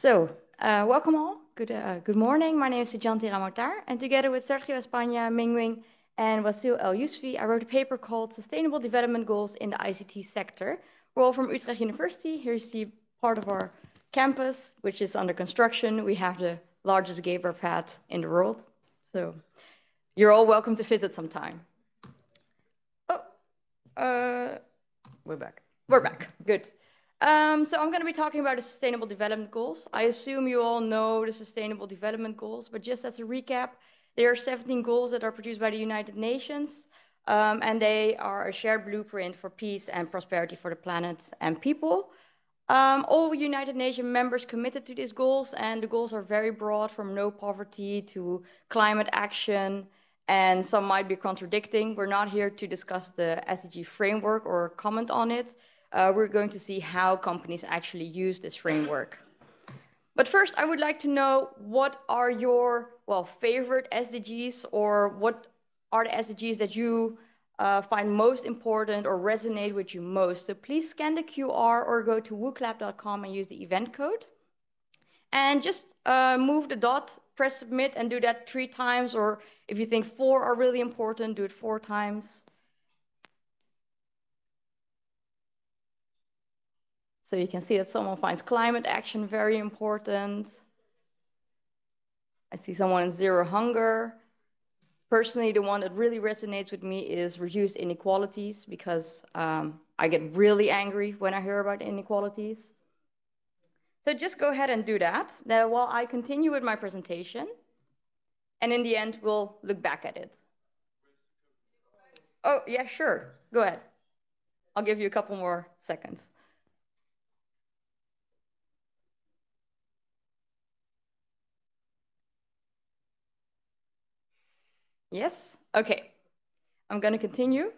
Welcome all. Good morning. My name is Vijanti Ramautar, and together with Sergio, España, Mihn, and Yousfi, I wrote a paper called Sustainable Development Goals in the ICT Sector. We're all from Utrecht University. Here you see part of our campus, which is under construction. We have the largest gay bar pad in the world. So you're all welcome to visit sometime. We're back. We're back. Good. So I'm going to be talking about the Sustainable Development Goals. I assume you all know the Sustainable Development Goals, but just as a recap, there are 17 goals that are produced by the United Nations, and they are a shared blueprint for peace and prosperity for the planet and people. All United Nations members committed to these goals, and the goals are very broad, from no poverty to climate action, and some might be contradicting. We're not here to discuss the SDG framework or comment on it. We're going to see how companies actually use this framework. But first, I would like to know, what are your, favorite SDGs, or what are the SDGs that you find most important or resonate with you most? So please scan the QR or go to wooclap.com and use the event code. And just move the dot, press submit, and do that 3 times, or if you think 4 are really important, do it 4 times. So you can see that someone finds climate action very important. I see someone in zero hunger. Personally, the one that really resonates with me is reduced inequalities, because I get really angry when I hear about inequalities. So just go ahead and do that. Now, while I continue with my presentation, and in the end, we'll look back at it. Oh, yeah, sure. Go ahead. I'll give you a couple more seconds. Yes? Okay. I'm going to continue,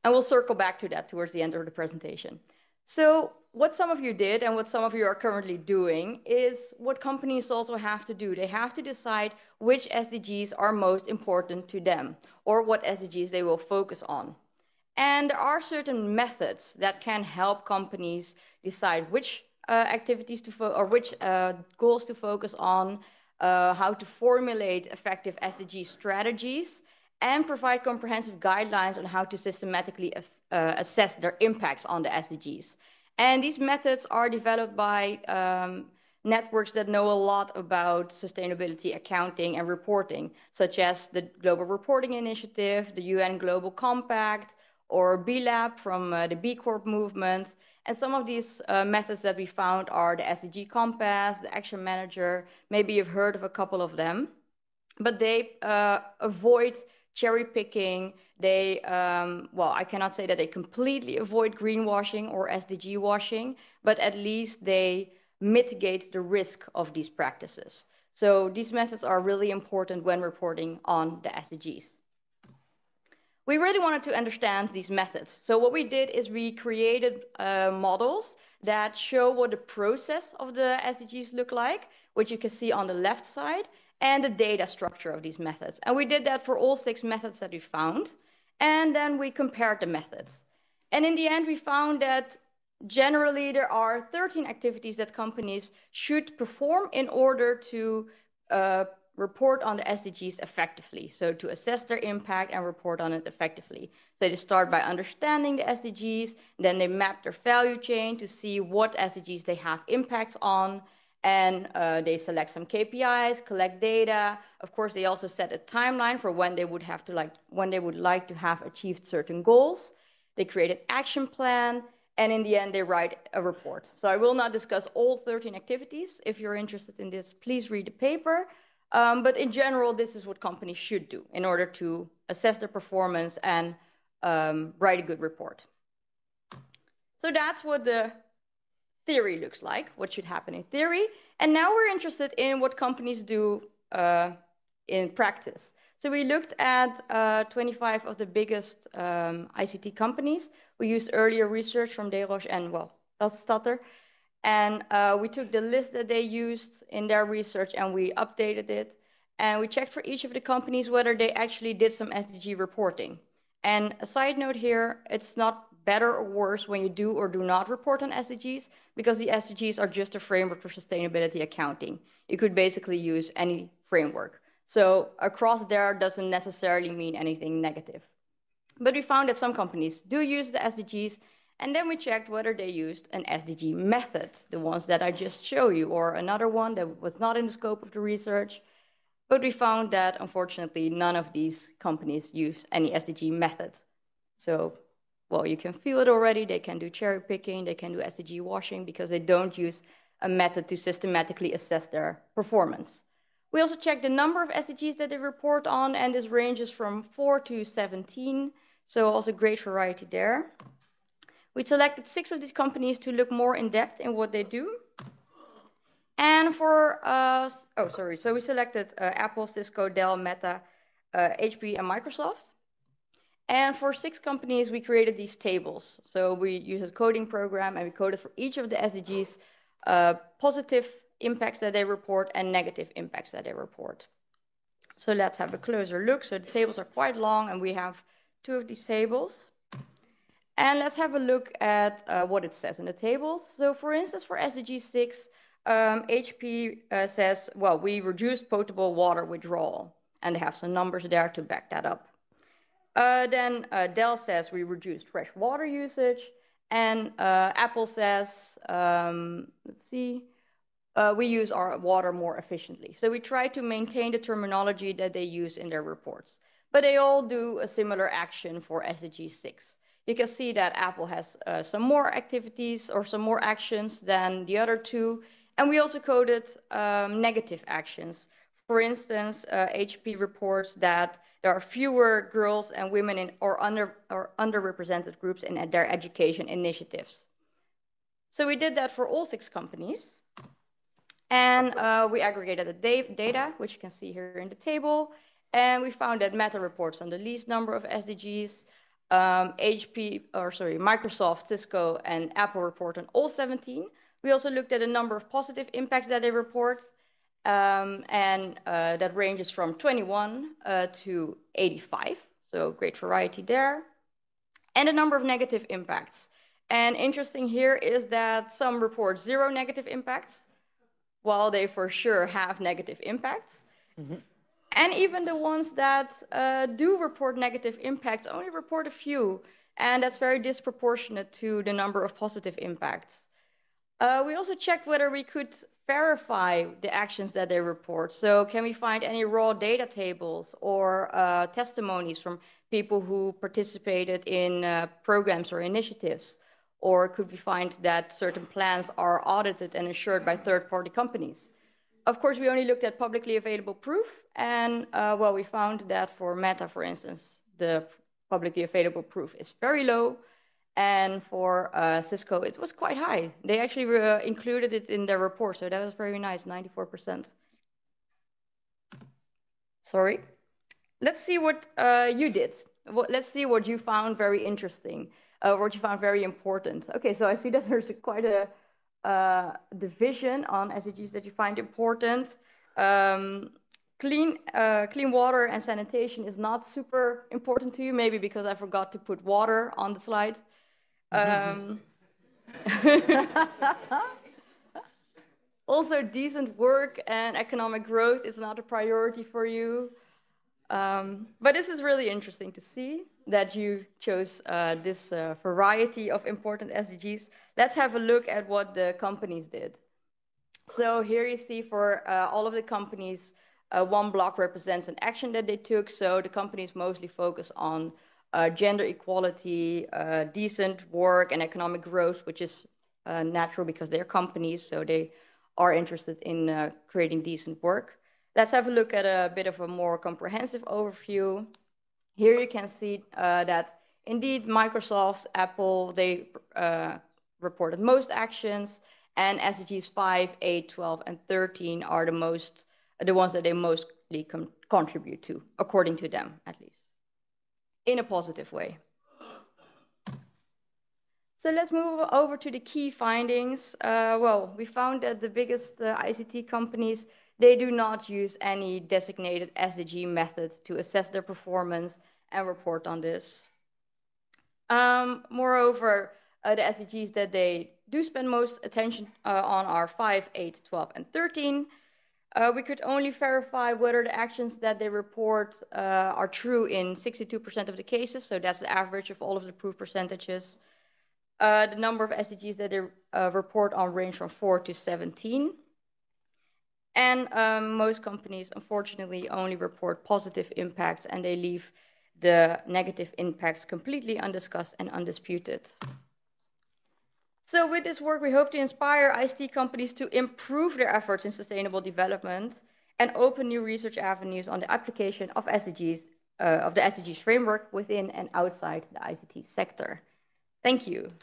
and we'll circle back to that towards the end of the presentation. So what some of you did, and what some of you are currently doing, is what companies also have to do. They have to decide which SDGs are most important to them, or what SDGs they will focus on. And there are certain methods that can help companies decide which activities to or which goals to focus on, how to formulate effective SDG strategies, and provide comprehensive guidelines on how to systematically assess their impacts on the SDGs. And these methods are developed by networks that know a lot about sustainability accounting and reporting, such as the Global Reporting Initiative, the UN Global Compact, or B-Lab from the B Corp movement. And some of these methods that we found are the SDG Compass, the Action Manager. Maybe you've heard of a couple of them. But they avoid cherry picking. They, I cannot say that they completely avoid greenwashing or SDG washing, but at least they mitigate the risk of these practices. So these methods are really important when reporting on the SDGs. We really wanted to understand these methods. So what we did is we created models that show what the process of the SDGs look like, which you can see on the left side, and the data structure of these methods. And we did that for all 6 methods that we found. And then we compared the methods. And in the end, we found that generally there are 13 activities that companies should perform in order to report on the SDGs effectively. So to assess their impact and report on it effectively. So they start by understanding the SDGs, then they map their value chain to see what SDGs they have impacts on, and they select some KPIs, collect data. Of course, they also set a timeline for when they would have to when they would like to have achieved certain goals. They create an action plan, and in the end, they write a report. So I will not discuss all 13 activities. If you're interested in this, please read the paper. But in general, this is what companies should do in order to assess their performance and write a good report. So that's what the theory looks like, what should happen in theory. And now we're interested in what companies do in practice. So we looked at 25 of the biggest ICT companies. We used earlier research from Deroche and, Elstadter. And we took the list that they used in their research and we updated it. And we checked for each of the companies whether they actually did some SDG reporting. And a side note here, it's not better or worse when you do or do not report on SDGs, because the SDGs are just a framework for sustainability accounting. You could basically use any framework. So across there doesn't necessarily mean anything negative. But we found that some companies do use the SDGs, and then we checked whether they used an SDG method, the ones that I just showed you, or another one that was not in the scope of the research. But we found that, unfortunately, none of these companies use any SDG method. So, well, you can feel it already. They can do cherry picking, they can do SDG washing, because they don't use a method to systematically assess their performance. We also checked the number of SDGs that they report on, and this ranges from 4 to 17, so also great variety there. We selected 6 of these companies to look more in depth in what they do. And for, so we selected Apple, Cisco, Dell, Meta, HP, and Microsoft. And for 6 companies, we created these tables. So we used a coding program, and we coded for each of the SDGs positive impacts that they report and negative impacts that they report. So let's have a closer look. So the tables are quite long, and we have 2 of these tables. And let's have a look at what it says in the tables. So for instance, for SDG 6, HP says, well, we reduced potable water withdrawal, and they have some numbers there to back that up. Then Dell says we reduced fresh water usage, and Apple says, let's see, we use our water more efficiently. So we try to maintain the terminology that they use in their reports. But they all do a similar action for SDG 6. You can see that Apple has some more activities or some more actions than the other 2. And we also coded negative actions. For instance, HP reports that there are fewer girls and women in or underrepresented groups in their education initiatives. So we did that for all 6 companies. And we aggregated the data, which you can see here in the table. And we found that Meta reports on the least number of SDGs. Microsoft, Cisco, and Apple report on all 17. We also looked at a number of positive impacts that they report. That ranges from 21 to 85, so great variety there. And a number of negative impacts. And interesting here is that some report 0 negative impacts, while they for sure have negative impacts. Mm-hmm. And even the ones that do report negative impacts only report a few, and that's very disproportionate to the number of positive impacts. We also checked whether we could verify the actions that they report. So can we find any raw data tables or testimonies from people who participated in programs or initiatives? Or could we find that certain plans are audited and assured by third-party companies? Of course, we only looked at publicly available proof, and well, we found that for Meta, for instance, the publicly available proof is very low, and for Cisco, it was quite high. They actually included it in their report, so that was very nice, 94%. Sorry. Let's see what you did. Let's see what you found very interesting, what you found very important. Okay, so I see that there's quite a division on SDGs that you find important. Clean water and sanitation is not super important to you, maybe because I forgot to put water on the slide. Also, decent work and economic growth is not a priority for you. But this is really interesting to see that you chose this variety of important SDGs. Let's have a look at what the companies did. So here you see for all of the companies, one block represents an action that they took. So the companies mostly focus on gender equality, decent work, and economic growth, which is natural because they're companies, so they are interested in creating decent work. Let's have a look at a bit of a more comprehensive overview. Here you can see that indeed Microsoft, Apple, they reported most actions, and SDGs 5, 8, 12, and 13 are the ones that they mostly contribute to, according to them, at least, in a positive way. So let's move over to the key findings. Well, we found that the biggest ICT companies, they do not use any designated SDG method to assess their performance and report on this. Moreover, the SDGs that they do spend most attention on are 5, 8, 12, and 13. We could only verify whether the actions that they report are true in 62% of the cases, so that's the average of all of the proof percentages. The number of SDGs that they report on range from 4 to 17. And most companies, unfortunately, only report positive impacts, and they leave the negative impacts completely undiscussed and undisputed. So with this work, we hope to inspire ICT companies to improve their efforts in sustainable development and open new research avenues on the application of SDGs, of the SDGs framework within and outside the ICT sector. Thank you.